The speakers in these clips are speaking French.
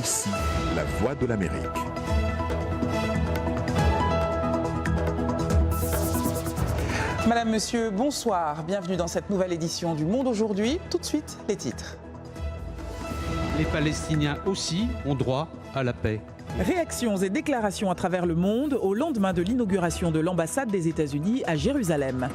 Ici, la voix de l'Amérique. Madame, Monsieur, bonsoir. Bienvenue dans cette nouvelle édition du Monde aujourd'hui. Tout de suite, les titres. Les Palestiniens aussi ont droit à la paix. Réactions et déclarations à travers le monde au lendemain de l'inauguration de l'ambassade des États-Unis à Jérusalem.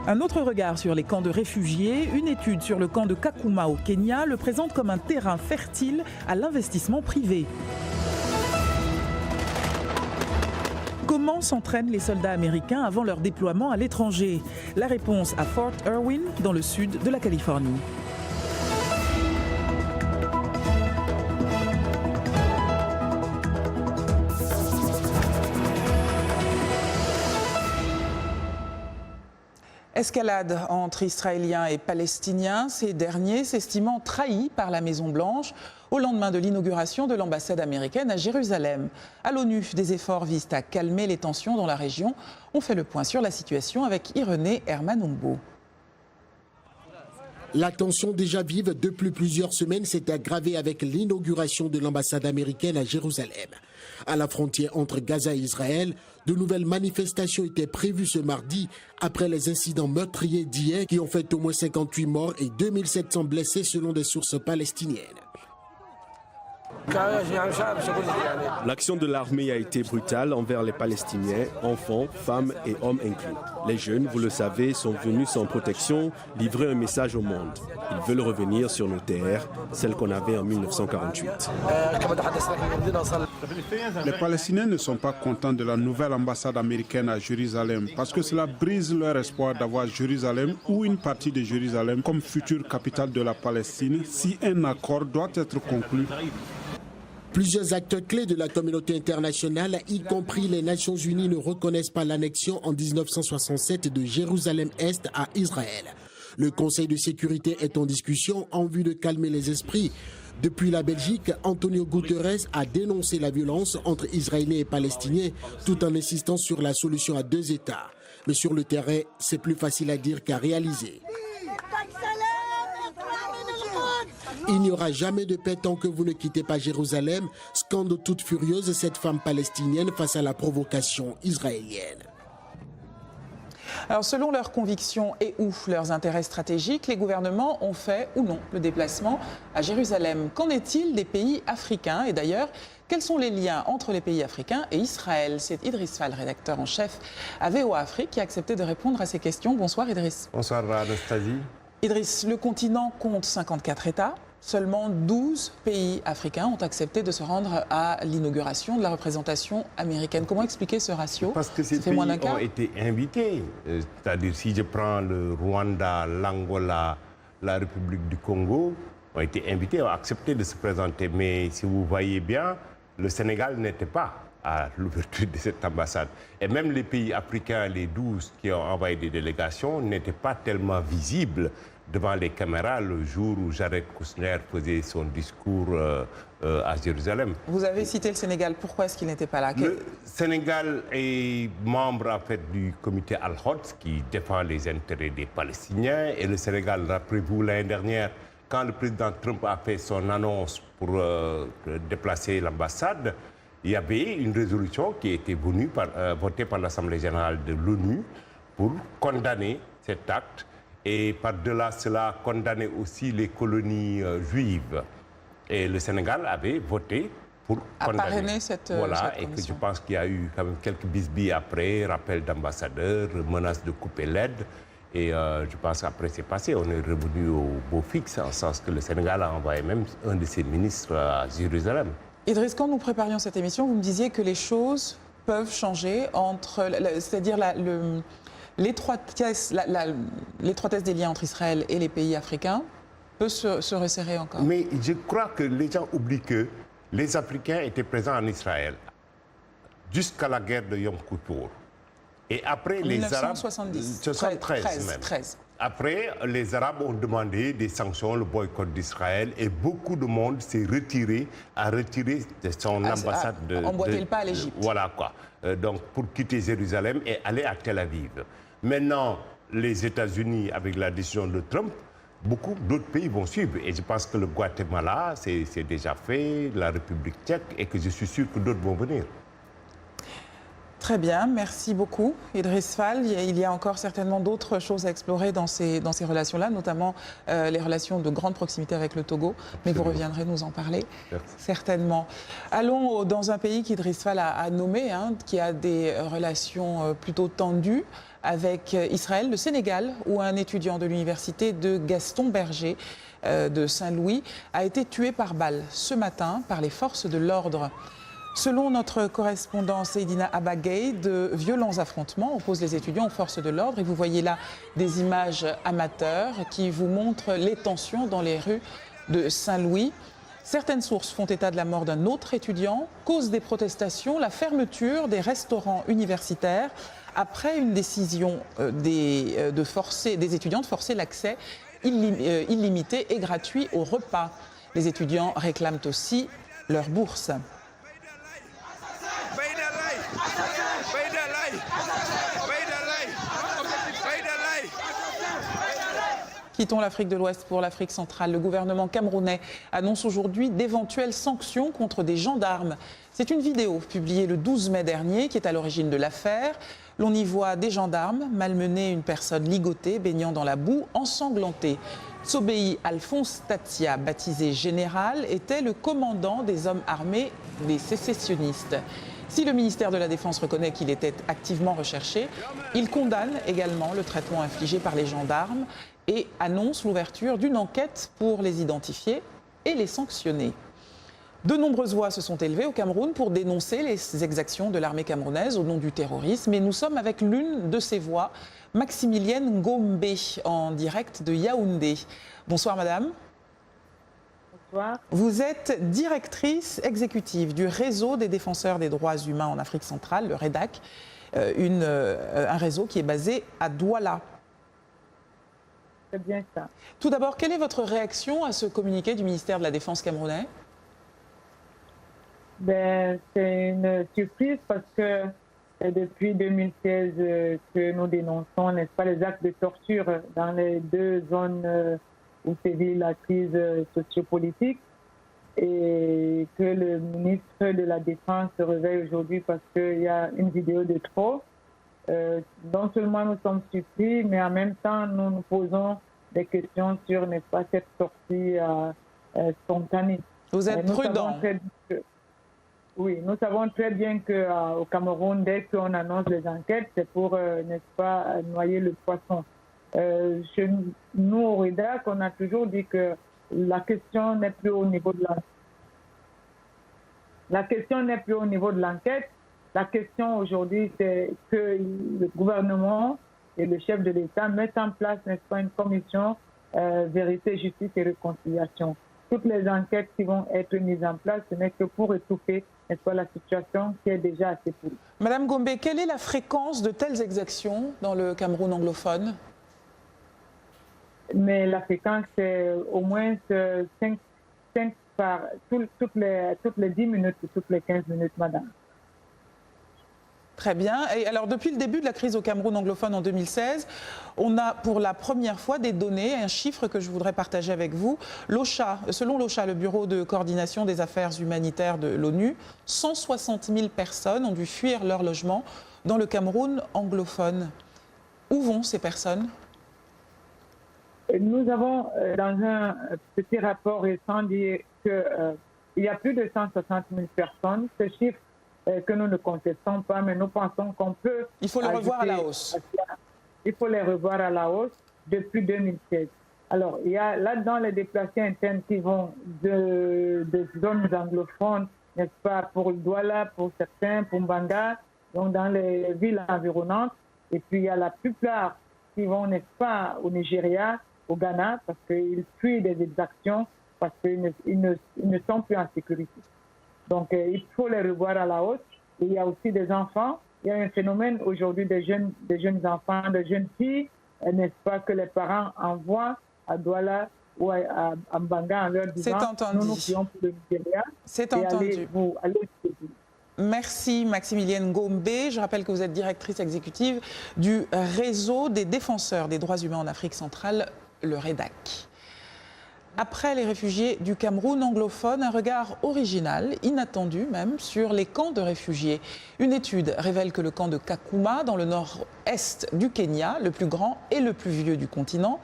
Un autre regard sur les camps de réfugiés, une étude sur le camp de Kakuma au Kenya le présente comme un terrain fertile à l'investissement privé. Comment s'entraînent les soldats américains avant leur déploiement à l'étranger? La réponse à Fort Irwin, dans le sud de la Californie. Escalade entre Israéliens et Palestiniens, ces derniers s'estimant trahis par la Maison-Blanche au lendemain de l'inauguration de l'ambassade américaine à Jérusalem. À l'ONU, des efforts visent à calmer les tensions dans la région. On fait le point sur la situation avec Irénée Hermann-Humbo. La tension déjà vive depuis plusieurs semaines s'est aggravée avec l'inauguration de l'ambassade américaine à Jérusalem. À la frontière entre Gaza et Israël, de nouvelles manifestations étaient prévues ce mardi après les incidents meurtriers d'hier qui ont fait au moins 58 morts et 2700 blessés selon des sources palestiniennes. L'action de l'armée a été brutale envers les Palestiniens, enfants, femmes et hommes inclus. Les jeunes, vous le savez, sont venus sans protection, livrer un message au monde. Ils veulent revenir sur nos terres, celles qu'on avait en 1948. Les Palestiniens ne sont pas contents de la nouvelle ambassade américaine à Jérusalem parce que cela brise leur espoir d'avoir Jérusalem ou une partie de Jérusalem comme future capitale de la Palestine si un accord doit être conclu. Plusieurs acteurs clés de la communauté internationale, y compris les Nations Unies, ne reconnaissent pas l'annexion en 1967 de Jérusalem-Est à Israël. Le Conseil de sécurité est en discussion en vue de calmer les esprits. Depuis la Belgique, Antonio Guterres a dénoncé la violence entre Israéliens et Palestiniens tout en insistant sur la solution à deux États. Mais sur le terrain, c'est plus facile à dire qu'à réaliser. Il n'y aura jamais de paix tant que vous ne quittez pas Jérusalem, scande toute furieuse cette femme palestinienne face à la provocation israélienne. Alors, selon leurs convictions et ou leurs intérêts stratégiques, les gouvernements ont fait ou non le déplacement à Jérusalem. Qu'en est-il des pays africains? Et d'ailleurs, quels sont les liens entre les pays africains et Israël? C'est Idriss Fall, rédacteur en chef à VOA Afrique, qui a accepté de répondre à ces questions. Bonsoir Idriss. Bonsoir Anastasie. Idriss, le continent compte 54 États. Seulement 12 pays africains ont accepté de se rendre à l'inauguration de la représentation américaine. Comment expliquer ce ratio? Parce que ces pays ont été invités. C'est-à-dire, si je prends le Rwanda, l'Angola, la République du Congo, ont été invités, ont accepté de se présenter. Mais si vous voyez bien, le Sénégal n'était pas à l'ouverture de cette ambassade. Et même les pays africains, les 12 qui ont envoyé des délégations, n'étaient pas tellement visibles devant les caméras le jour où Jared Kushner faisait son discours à Jérusalem. Vous avez cité le Sénégal. Pourquoi est-ce qu'il n'était pas là? Le Sénégal est membre en fait du comité Al-Quds qui défend les intérêts des Palestiniens. Et le Sénégal, rappelez-vous, l'année dernière, quand le président Trump a fait son annonce pour déplacer l'ambassade, il y avait une résolution qui a été votée par l'Assemblée générale de l'ONU pour condamner cet acte. Et par-delà cela, condamner aussi les colonies juives. Et le Sénégal avait voté pour condamner. Cette et que je pense qu'il y a eu quand même quelques bisbilles après, rappel d'ambassadeurs, menaces de couper l'aide. Et je pense qu'après c'est passé, on est revenu au beau fixe, en sens que le Sénégal a envoyé même un de ses ministres à Jérusalem. Idriss, quand nous préparions cette émission, vous me disiez que les choses peuvent changer entre, c'est-à-dire l'étroitesse des liens entre Israël et les pays africains peut se resserrer encore. Mais je crois que les gens oublient que les Africains étaient présents en Israël jusqu'à la guerre de Yom Kippour. Et après, les Arabes... 73. Après, les Arabes ont demandé des sanctions, le boycott d'Israël, et beaucoup de monde s'est retiré, a retiré de son ambassade emboîter le pas à l'Égypte. Voilà quoi. Donc, pour quitter Jérusalem et aller à Tel Aviv. Maintenant, les États-Unis, avec la décision de Trump, beaucoup d'autres pays vont suivre. Et je pense que le Guatemala, c'est déjà fait, la République tchèque, et que je suis sûr que d'autres vont venir. Très bien, merci beaucoup Idriss Fall. Il y a encore certainement d'autres choses à explorer dans ces relations-là, notamment les relations de grande proximité avec le Togo. Mais vous reviendrez nous en parler, certainement. Allons dans un pays qu'Idriss Fall a nommé, qui a des relations plutôt tendues avec Israël, le Sénégal, où un étudiant de l'université de Gaston Berger de Saint-Louis a été tué par balle ce matin par les forces de l'ordre. Selon notre correspondant Seydina Abagay, de violents affrontements opposent les étudiants aux forces de l'ordre. Et vous voyez là des images amateurs qui vous montrent les tensions dans les rues de Saint-Louis. Certaines sources font état de la mort d'un autre étudiant. Cause des protestations, la fermeture des restaurants universitaires après une décision des étudiants de forcer l'accès illimité et gratuit aux repas. Les étudiants réclament aussi leur bourse. Quittons l'Afrique de l'Ouest pour l'Afrique centrale. Le gouvernement camerounais annonce aujourd'hui d'éventuelles sanctions contre des gendarmes. C'est une vidéo publiée le 12 mai dernier qui est à l'origine de l'affaire. L'on y voit des gendarmes malmener une personne ligotée, baignant dans la boue, ensanglantée. Tsobéi Alphonse Tatia, baptisé général, était le commandant des hommes armés des sécessionnistes. Si le ministère de la Défense reconnaît qu'il était activement recherché, il condamne également le traitement infligé par les gendarmes et annonce l'ouverture d'une enquête pour les identifier et les sanctionner. De nombreuses voix se sont élevées au Cameroun pour dénoncer les exactions de l'armée camerounaise au nom du terrorisme. Et nous sommes avec l'une de ces voix, Maximilienne Ngombe, en direct de Yaoundé. Bonsoir madame. Bonsoir. Vous êtes directrice exécutive du réseau des défenseurs des droits humains en Afrique centrale, le REDAC, un réseau qui est basé à Douala. C'est bien ça. Tout d'abord, quelle est votre réaction à ce communiqué du ministère de la Défense camerounais? C'est une surprise parce que c'est depuis 2016 que nous dénonçons, n'est-ce pas, les actes de torture dans les deux zones où sévit la crise sociopolitique, et que le ministre de la Défense se réveille aujourd'hui parce qu'il y a une vidéo de trop. Non seulement nous sommes surpris, mais en même temps nous nous posons des questions sur, n'est-ce pas, cette sortie spontanée. Vous êtes prudent. Oui, nous savons très bien qu'au Cameroun, dès qu'on annonce les enquêtes, c'est pour, n'est-ce pas, noyer le poisson. Chez nous, au REDAC, on a toujours dit que la question n'est plus au niveau de l'enquête. La question n'est plus au niveau de l'enquête. La question aujourd'hui, c'est que le gouvernement et le chef de l'État mettent en place, n'est-ce pas, une commission vérité, justice et réconciliation. Toutes les enquêtes qui vont être mises en place, ce n'est que pour étouffer, n'est-ce pas, la situation qui est déjà assez pourrie. Madame Ngombe, quelle est la fréquence de telles exactions dans le Cameroun anglophone? Mais la fréquence, c'est au moins 5 par toutes les 10 minutes, toutes les 15 minutes, madame. Très bien. Et alors, depuis le début de la crise au Cameroun anglophone en 2016, on a pour la première fois des données, un chiffre que je voudrais partager avec vous. L'OCHA, selon l'OCHA, le Bureau de coordination des affaires humanitaires de l'ONU, 160 000 personnes ont dû fuir leur logement dans le Cameroun anglophone. Où vont ces personnes? Nous avons, dans un petit rapport récent, dit qu'il y a plus de 160 000 personnes. Ce chiffre que nous ne contestons pas, mais nous pensons qu'on peut... Il faut le revoir à la hausse. Il faut les revoir à la hausse depuis 2016. Alors, il y a là-dedans les déplacés internes qui vont de zones anglophones, n'est-ce pas, pour Douala, pour certains, pour Mbanga, donc dans les villes environnantes. Et puis, il y a la plupart qui vont, n'est-ce pas, au Nigeria, au Ghana, parce qu'ils fuient des exactions, parce qu'ils ne sont plus en sécurité. Donc, il faut les revoir à la hausse. Et il y a aussi des enfants. Il y a un phénomène aujourd'hui des jeunes enfants, des jeunes filles, n'est-ce pas, que les parents envoient à Douala ou à Mbanga en leur disant « Nous nous prions pour le Nigeria. » C'est entendu. Merci Maximilienne Ngombe. Je rappelle que vous êtes directrice exécutive du réseau des défenseurs des droits humains en Afrique centrale, le REDAC. Après les réfugiés du Cameroun anglophone, un regard original, inattendu même, sur les camps de réfugiés. Une étude révèle que le camp de Kakuma, dans le nord-est du Kenya, le plus grand et le plus vieux du continent,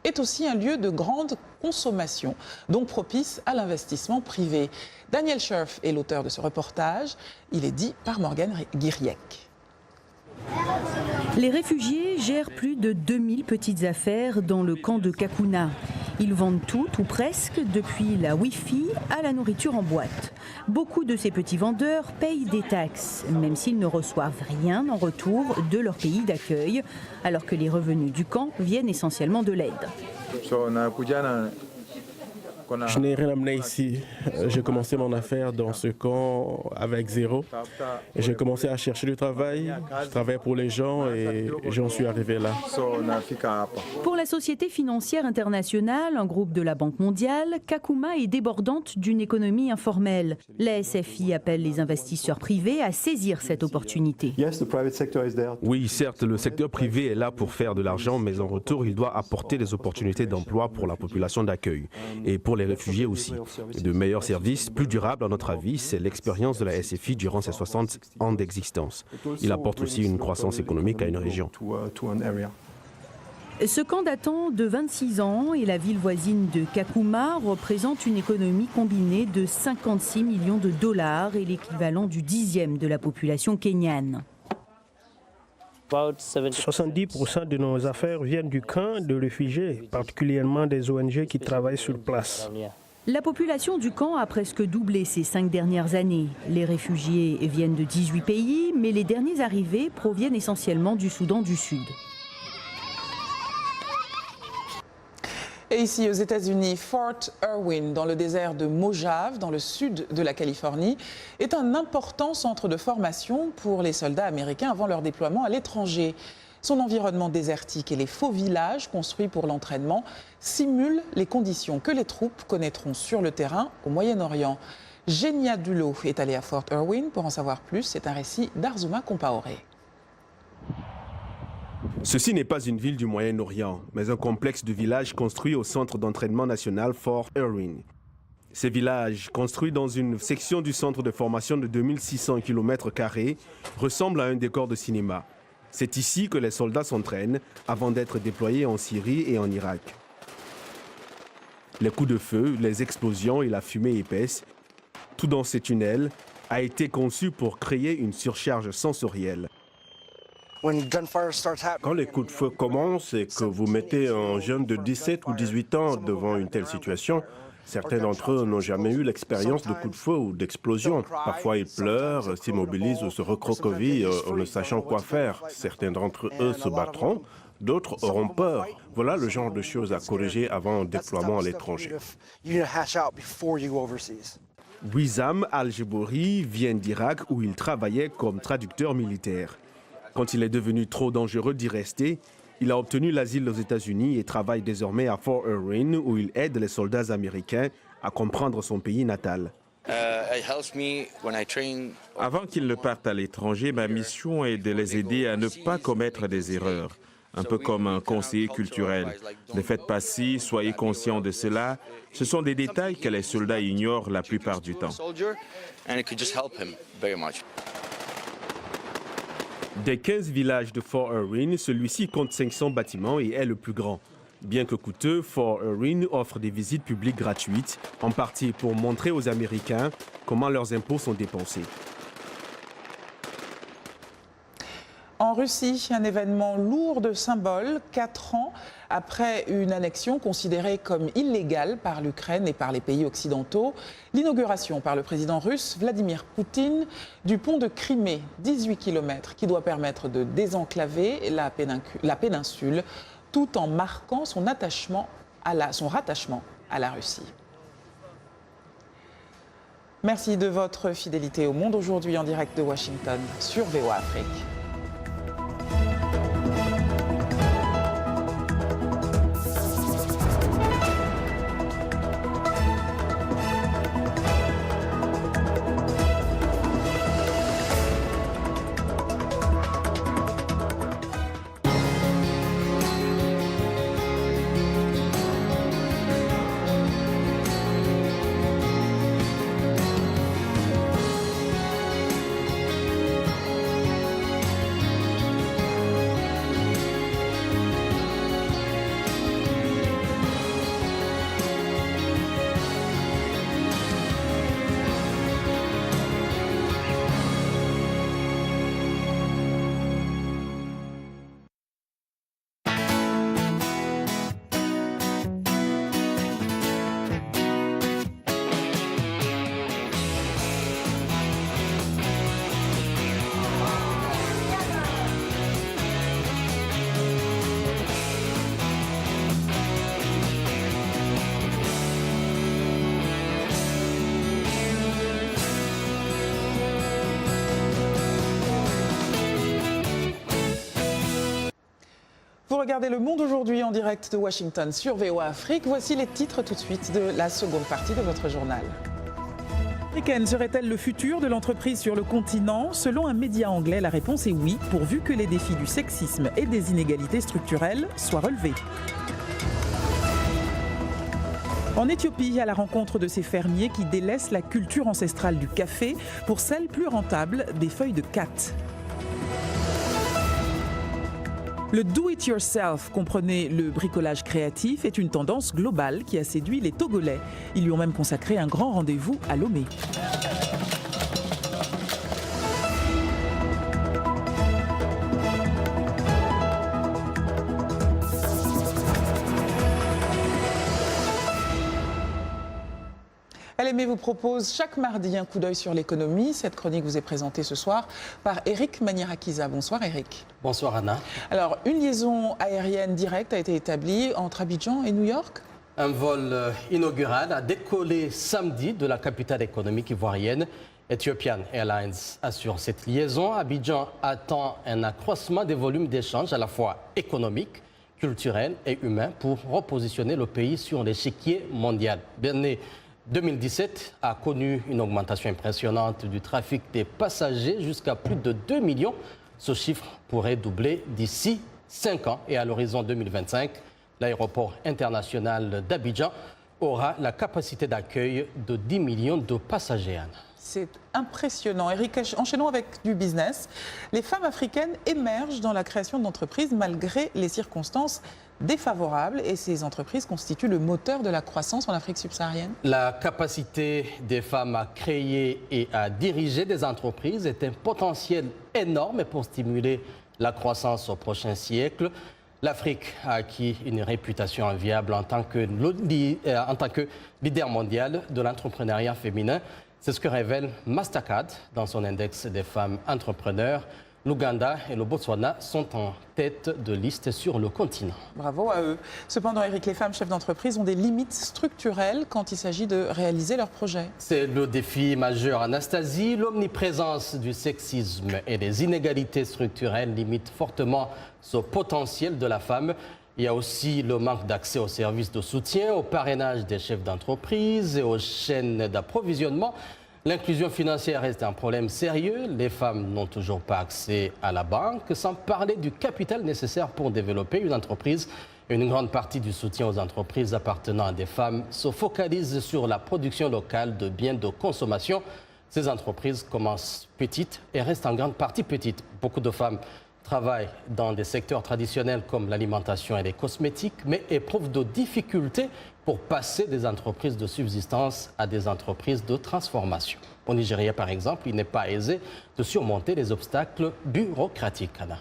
est aussi un lieu de grande consommation, donc propice à l'investissement privé. Daniel Scherf est l'auteur de ce reportage. Il est dit par Morgane Guiriec. Les réfugiés gèrent plus de 2000 petites affaires dans le camp de Kakuna. Ils vendent tout ou presque, depuis la Wi-Fi à la nourriture en boîte. Beaucoup de ces petits vendeurs payent des taxes, même s'ils ne reçoivent rien en retour de leur pays d'accueil, alors que les revenus du camp viennent essentiellement de l'aide. Je n'ai rien amené ici. J'ai commencé mon affaire dans ce camp avec zéro. J'ai commencé à chercher du travail. Je travaille pour les gens et j'en suis arrivé là. Pour la Société financière internationale, un groupe de la Banque mondiale, Kakuma est débordante d'une économie informelle. La SFI appelle les investisseurs privés à saisir cette opportunité. Oui, certes, le secteur privé est là pour faire de l'argent, mais en retour, il doit apporter des opportunités d'emploi pour la population d'accueil et pour les réfugiés aussi. De meilleurs services, plus durables à notre avis, c'est l'expérience de la SFI durant ses 60 ans d'existence. Il apporte aussi une croissance économique à une région. Ce camp datant de 26 ans et la ville voisine de Kakuma représente une économie combinée de 56 millions de dollars et l'équivalent du 10e de la population kenyane. 70% de nos affaires viennent du camp de réfugiés, particulièrement des ONG qui travaillent sur place. La population du camp a presque doublé ces 5 dernières années. Les réfugiés viennent de 18 pays, mais les derniers arrivés proviennent essentiellement du Soudan du Sud. Et ici aux États-Unis, Fort Irwin, dans le désert de Mojave, dans le sud de la Californie, est un important centre de formation pour les soldats américains avant leur déploiement à l'étranger. Son environnement désertique et les faux villages construits pour l'entraînement simulent les conditions que les troupes connaîtront sur le terrain au Moyen-Orient. Genia Dulot est allée à Fort Irwin. Pour en savoir plus, c'est un récit d'Arzuma Compaoré. Ceci n'est pas une ville du Moyen-Orient, mais un complexe de villages construit au centre d'entraînement national Fort Irwin. Ces villages, construits dans une section du centre de formation de 2600 km², ressemblent à un décor de cinéma. C'est ici que les soldats s'entraînent avant d'être déployés en Syrie et en Irak. Les coups de feu, les explosions et la fumée épaisse, tout dans ces tunnels, a été conçu pour créer une surcharge sensorielle. Quand les coups de feu commencent et que vous mettez un jeune de 17 ou 18 ans devant une telle situation, certains d'entre eux n'ont jamais eu l'expérience de coups de feu ou d'explosion. Parfois ils pleurent, s'immobilisent ou se recroquevillent en ne sachant quoi faire. Certains d'entre eux se battront, d'autres auront peur. Voilà le genre de choses à corriger avant un déploiement à l'étranger. Wissam Al-Jebouri vient d'Irak où il travaillait comme traducteur militaire. Quand il est devenu trop dangereux d'y rester, il a obtenu l'asile aux États-Unis et travaille désormais à Fort Irwin où il aide les soldats américains à comprendre son pays natal. Avant qu'ils ne partent à l'étranger, ma mission est de les aider à ne pas commettre des erreurs. Un peu comme un conseiller culturel. Ne faites pas ci, soyez conscients de cela. Ce sont des détails que les soldats ignorent la plupart du temps. Des 15 villages de Fort Irwin, celui-ci compte 500 bâtiments et est le plus grand. Bien que coûteux, Fort Irwin offre des visites publiques gratuites, en partie pour montrer aux Américains comment leurs impôts sont dépensés. En Russie, un événement lourd de symboles, 4 ans après une annexion considérée comme illégale par l'Ukraine et par les pays occidentaux. L'inauguration par le président russe Vladimir Poutine du pont de Crimée, 18 km, qui doit permettre de désenclaver la péninsule tout en marquant son rattachement à la Russie. Merci de votre fidélité au Monde aujourd'hui en direct de Washington sur VOA Afrique. Vous regardez Le Monde aujourd'hui en direct de Washington sur VOA Afrique. Voici les titres tout de suite de la seconde partie de votre journal. L'Africaine serait-elle le futur de l'entreprise sur le continent? Selon un média anglais, la réponse est oui, pourvu que les défis du sexisme et des inégalités structurelles soient relevés. En Éthiopie, à la rencontre de ces fermiers qui délaissent la culture ancestrale du café pour celle plus rentable des feuilles de khat. Le do-it-yourself, comprenez le bricolage créatif, est une tendance globale qui a séduit les Togolais. Ils lui ont même consacré un grand rendez-vous à Lomé. LME vous propose chaque mardi un coup d'œil sur l'économie. Cette chronique vous est présentée ce soir par Eric Manierakiza. Bonsoir Eric. Bonsoir Anna. Alors, une liaison aérienne directe a été établie entre Abidjan et New York. Un vol inaugural a décollé samedi de la capitale économique ivoirienne. Ethiopian Airlines assure cette liaison. Abidjan attend un accroissement des volumes d'échanges à la fois économiques, culturels et humains pour repositionner le pays sur l'échiquier mondial. L'année 2017 a connu une augmentation impressionnante du trafic des passagers jusqu'à plus de 2 millions. Ce chiffre pourrait doubler d'ici 5 ans et à l'horizon 2025, l'aéroport international d'Abidjan aura la capacité d'accueil de 10 millions de passagers. C'est impressionnant. Eric, enchaînons avec du business. Les femmes africaines émergent dans la création d'entreprises malgré les circonstances défavorables et ces entreprises constituent le moteur de la croissance en Afrique subsaharienne. La capacité des femmes à créer et à diriger des entreprises est un potentiel énorme pour stimuler la croissance au prochain siècle. L'Afrique a acquis une réputation enviable en tant que leader mondial de l'entrepreneuriat féminin. C'est ce que révèle Mastercard dans son index des femmes entrepreneurs. L'Ouganda et le Botswana sont en tête de liste sur le continent. Bravo à eux. Cependant, Eric, les femmes chefs d'entreprise ont des limites structurelles quand il s'agit de réaliser leurs projets. C'est le défi majeur, Anastasie. L'omniprésence du sexisme et des inégalités structurelles limitent fortement ce potentiel de la femme. Il y a aussi le manque d'accès aux services de soutien, au parrainage des chefs d'entreprise et aux chaînes d'approvisionnement. L'inclusion financière reste un problème sérieux. Les femmes n'ont toujours pas accès à la banque, sans parler du capital nécessaire pour développer une entreprise. Une grande partie du soutien aux entreprises appartenant à des femmes se focalise sur la production locale de biens de consommation. Ces entreprises commencent petites et restent en grande partie petites. Beaucoup de femmes travaillent dans des secteurs traditionnels comme l'alimentation et les cosmétiques, mais éprouvent de difficultés pour passer des entreprises de subsistance à des entreprises de transformation. Au Nigeria, par exemple, il n'est pas aisé de surmonter les obstacles bureaucratiques. Anna.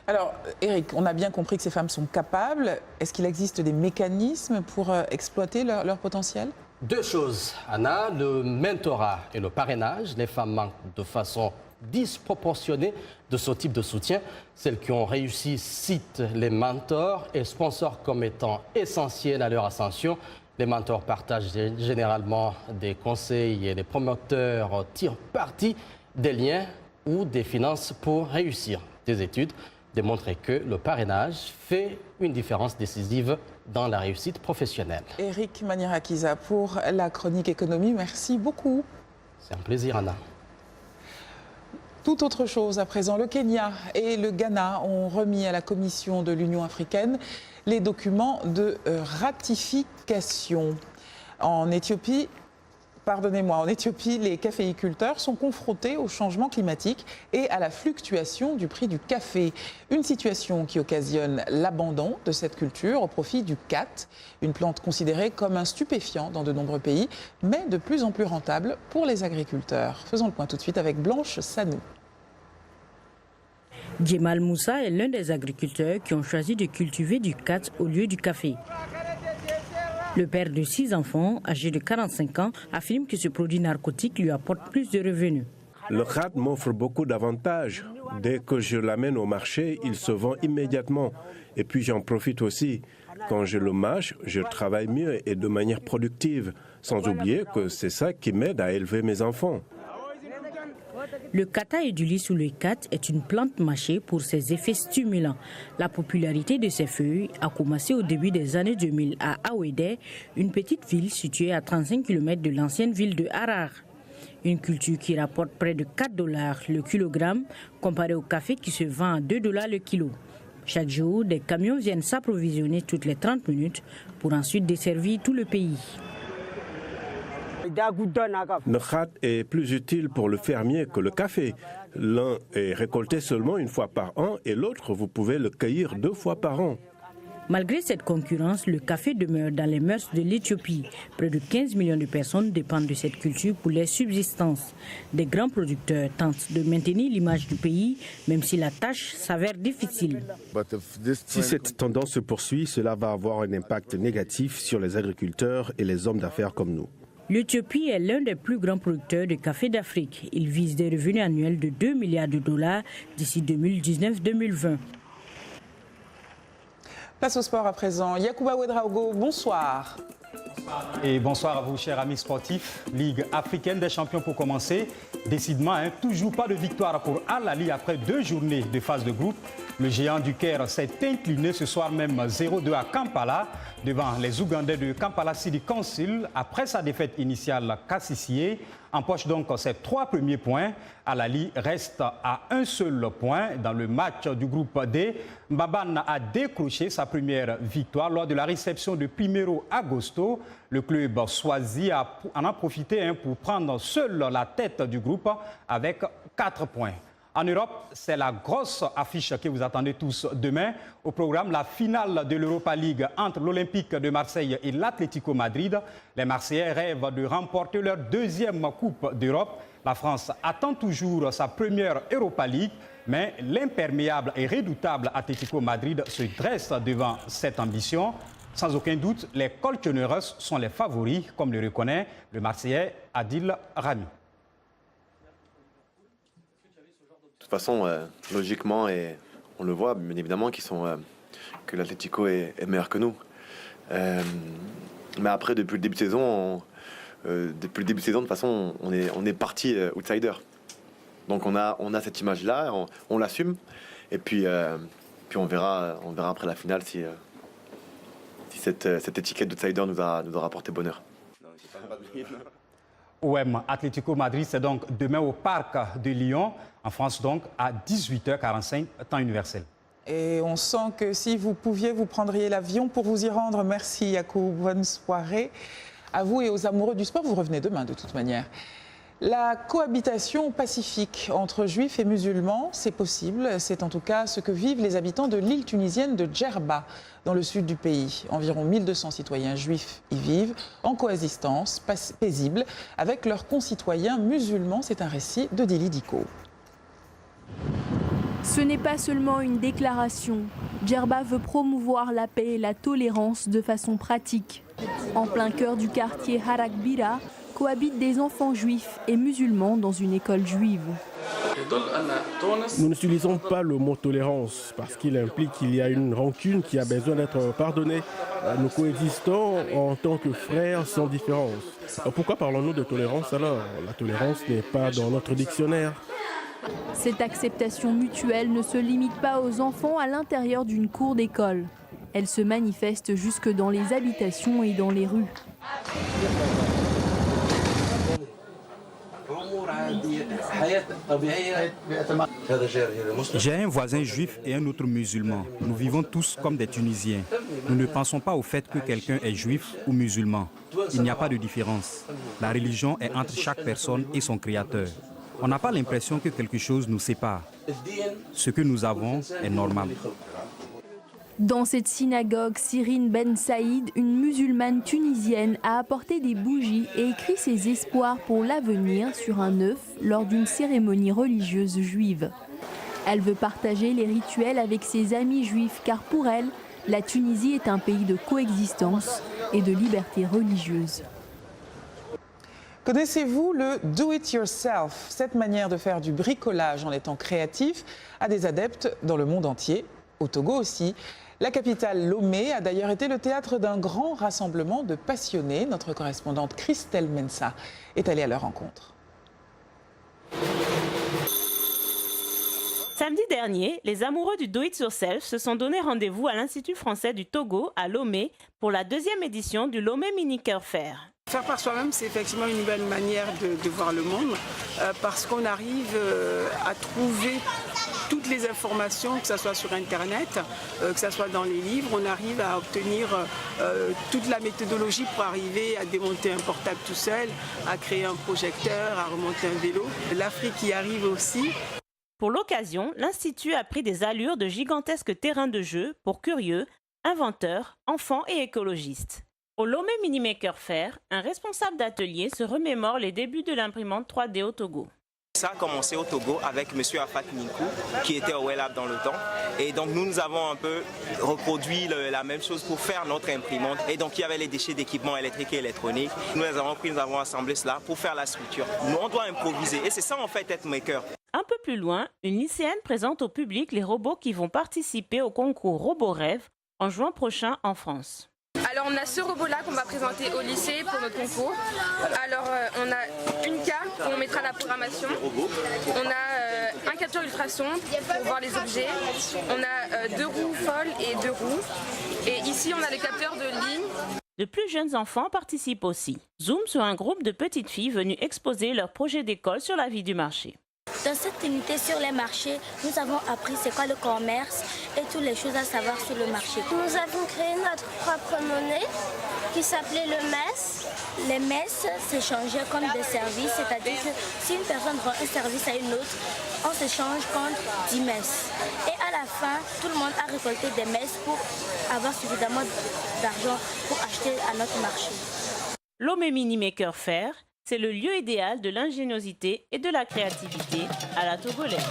Alors, Eric, on a bien compris que ces femmes sont capables. Est-ce qu'il existe des mécanismes pour exploiter leur potentiel? Deux choses, Anna, le mentorat et le parrainage. Les femmes manquent de façon disproportionnée de ce type de soutien. Celles qui ont réussi citent les mentors et sponsors comme étant essentiels à leur ascension. Les mentors partagent généralement des conseils et les promoteurs tirent parti des liens ou des finances pour réussir. Des études démontrent que le parrainage fait une différence décisive dans la réussite professionnelle. Eric Manierakiza pour la chronique économie, merci beaucoup. C'est un plaisir, Anna. Tout autre chose à présent, le Kenya et le Ghana ont remis à la Commission de l'Union africaine les documents de ratification. En Éthiopie, les caféiculteurs sont confrontés au changement climatique et à la fluctuation du prix du café. Une situation qui occasionne l'abandon de cette culture au profit du khat, une plante considérée comme un stupéfiant dans de nombreux pays, mais de plus en plus rentable pour les agriculteurs. Faisons le point tout de suite avec Blanche Sanou. Djemal Moussa est l'un des agriculteurs qui ont choisi de cultiver du khat au lieu du café. Le père de 6 enfants, âgé de 45 ans, affirme que ce produit narcotique lui apporte plus de revenus. Le khat m'offre beaucoup d'avantages. Dès que je l'amène au marché, il se vend immédiatement. Et puis j'en profite aussi. Quand je le mâche, je travaille mieux et de manière productive. Sans oublier que c'est ça qui m'aide à élever mes enfants. Le kata edulis ou le kat est une plante mâchée pour ses effets stimulants. La popularité de ses feuilles a commencé au début des années 2000 à Awede, une petite ville située à 35 km de l'ancienne ville de Harar. Une culture qui rapporte près de $4 le kilogramme, comparé au café qui se vend à $2 le kilo. Chaque jour, des camions viennent s'approvisionner toutes les 30 minutes pour ensuite desservir tout le pays. Le khat est plus utile pour le fermier que le café. L'un est récolté seulement une fois par an et l'autre, vous pouvez le cueillir 2 fois par an. Malgré cette concurrence, le café demeure dans les mœurs de l'Éthiopie. Près de 15 millions de personnes dépendent de cette culture pour leur subsistance. Des grands producteurs tentent de maintenir l'image du pays, même si la tâche s'avère difficile. Si cette tendance se poursuit, cela va avoir un impact négatif sur les agriculteurs et les hommes d'affaires comme nous. L'Éthiopie est l'un des plus grands producteurs de café d'Afrique. Il vise des revenus annuels de $2 milliards d'ici 2019-2020. Place au sport à présent. Yacouba Ouedraogo, bonsoir. Et bonsoir à vous, chers amis sportifs. Ligue africaine des champions pour commencer. Décidément, toujours pas de victoire pour Al Ahly après 2 journées de phase de groupe. Le géant du Caire s'est incliné ce soir même 0-2 à Kampala devant les Ougandais de Kampala City Council après sa défaite initiale Kassissié. Empoche donc ses 3 premiers points. Al Ahly reste à un seul point dans le match du groupe D. Mbabane a décroché sa première victoire lors de la réception de Primeiro Agosto. Le club choisi en a profité pour prendre seul la tête du groupe avec 4 points. En Europe, c'est la grosse affiche que vous attendez tous demain. Au programme, la finale de l'Europa League entre l'Olympique de Marseille et l'Atlético Madrid. Les Marseillais rêvent de remporter leur 2e Coupe d'Europe. La France attend toujours sa première Europa League, mais l'imperméable et redoutable Atlético Madrid se dresse devant cette ambition. Sans aucun doute, les Colchoners sont les favoris, comme le reconnaît le Marseillais Adil Rami. De toute façon, logiquement, et on le voit, bien évidemment, que l'Atlético est meilleur que nous. Mais après, depuis le début de saison, de toute façon, on est parti outsider. Donc on a cette image-là, on l'assume, et puis on verra après la finale si cette étiquette d'outsider nous a rapporté bonheur. OM Atlético Madrid, c'est donc demain au Parc de Lyon, en France donc, à 18h45, temps universel. Et on sent que si vous pouviez, vous prendriez l'avion pour vous y rendre. Merci Yacoub, bonne soirée. À vous et aux amoureux du sport, vous revenez demain de toute manière. La cohabitation pacifique entre juifs et musulmans, c'est possible. C'est en tout cas ce que vivent les habitants de l'île tunisienne de Djerba, dans le sud du pays. Environ 1200 citoyens juifs y vivent, en coexistence paisible avec leurs concitoyens musulmans. C'est un récit de Dili Diko. Ce n'est pas seulement une déclaration. Djerba veut promouvoir la paix et la tolérance de façon pratique. En plein cœur du quartier Harak Bira, cohabitent des enfants juifs et musulmans dans une école juive. Nous n'utilisons pas le mot tolérance parce qu'il implique qu'il y a une rancune qui a besoin d'être pardonnée. Nous coexistons en tant que frères sans différence. Pourquoi parlons-nous de tolérance alors? La tolérance n'est pas dans notre dictionnaire. Cette acceptation mutuelle ne se limite pas aux enfants à l'intérieur d'une cour d'école. Elle se manifeste jusque dans les habitations et dans les rues. J'ai un voisin juif et un autre musulman. Nous vivons tous comme des Tunisiens. Nous ne pensons pas au fait que quelqu'un est juif ou musulman. Il n'y a pas de différence. La religion est entre chaque personne et son créateur. On n'a pas l'impression que quelque chose nous sépare. Ce que nous avons est normal. Dans cette synagogue, Sirine Ben Saïd, une musulmane tunisienne, a apporté des bougies et écrit ses espoirs pour l'avenir sur un œuf lors d'une cérémonie religieuse juive. Elle veut partager les rituels avec ses amis juifs car pour elle, la Tunisie est un pays de coexistence et de liberté religieuse. Connaissez-vous le do-it-yourself? Cette manière de faire du bricolage en étant créatif a des adeptes dans le monde entier, au Togo aussi. La capitale Lomé a d'ailleurs été le théâtre d'un grand rassemblement de passionnés. Notre correspondante Christelle Mensa est allée à leur rencontre. Samedi dernier, les amoureux du do-it-yourself se sont donné rendez-vous à l'Institut français du Togo, à Lomé, pour la 2e édition du Lomé Mini Cœur Faire. Faire par soi-même, c'est effectivement une nouvelle manière de voir le monde, parce qu'on arrive à trouver toutes les informations, que ce soit sur Internet, que ce soit dans les livres. On arrive à obtenir toute la méthodologie pour arriver à démonter un portable tout seul, à créer un projecteur, à remonter un vélo. L'Afrique y arrive aussi. Pour l'occasion, l'Institut a pris des allures de gigantesques terrains de jeu pour curieux, inventeurs, enfants et écologistes. Au Lomé Mini Maker Faire, un responsable d'atelier se remémore les débuts de l'imprimante 3D au Togo. Ça a commencé au Togo avec M. Afat Ninkou qui était au WELAB dans le temps. Et donc nous avons un peu reproduit la même chose pour faire notre imprimante. Et donc il y avait les déchets d'équipements électriques et électroniques. Nous les avons pris, nous avons assemblé cela pour faire la structure. Nous on doit improviser et c'est ça en fait être maker. Un peu plus loin, une lycéenne présente au public les robots qui vont participer au concours RoboRêve en juin prochain en France. Alors on a ce robot-là qu'on va présenter au lycée pour notre concours. Alors on a une carte où on mettra la programmation. On a un capteur ultrason pour voir les objets. On a 2 roues folles et 2 roues. Et ici on a le capteur de ligne. De plus jeunes enfants participent aussi. Zoom sur un groupe de petites filles venues exposer leur projet d'école sur la vie du marché. Dans cette unité sur les marchés, nous avons appris c'est quoi le commerce et toutes les choses à savoir sur le marché. Nous avons créé notre propre monnaie qui s'appelait le MES. Les messes s'échangeaient comme des services, c'est-à-dire que si une personne rend un service à une autre, on s'échange contre 10 messes. Et à la fin, tout le monde a récolté des messes pour avoir suffisamment d'argent pour acheter à notre marché. Lomé Mini Maker Faire, c'est le lieu idéal de l'ingéniosité et de la créativité à la togolaise.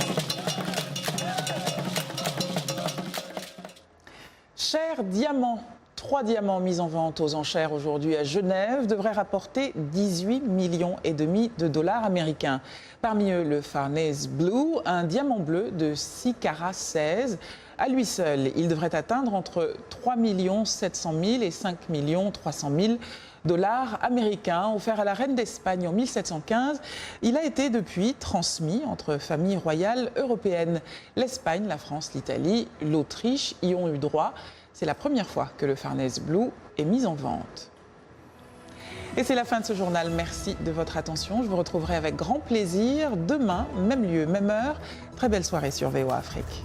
Cher diamant. 3 diamants mis en vente aux enchères aujourd'hui à Genève devraient rapporter 18,5 millions de dollars américains. Parmi eux, le Farnese Blue, un diamant bleu de 6 carats 16. À lui seul, il devrait atteindre entre 3 700 000 et 5 300 000 dollars américains. Offert à la reine d'Espagne en 1715, il a été depuis transmis entre familles royales européennes. L'Espagne, la France, l'Italie, l'Autriche y ont eu droit. C'est la première fois que le Farnese Blue est mis en vente. Et c'est la fin de ce journal. Merci de votre attention. Je vous retrouverai avec grand plaisir demain, même lieu, même heure. Très belle soirée sur VOA Afrique.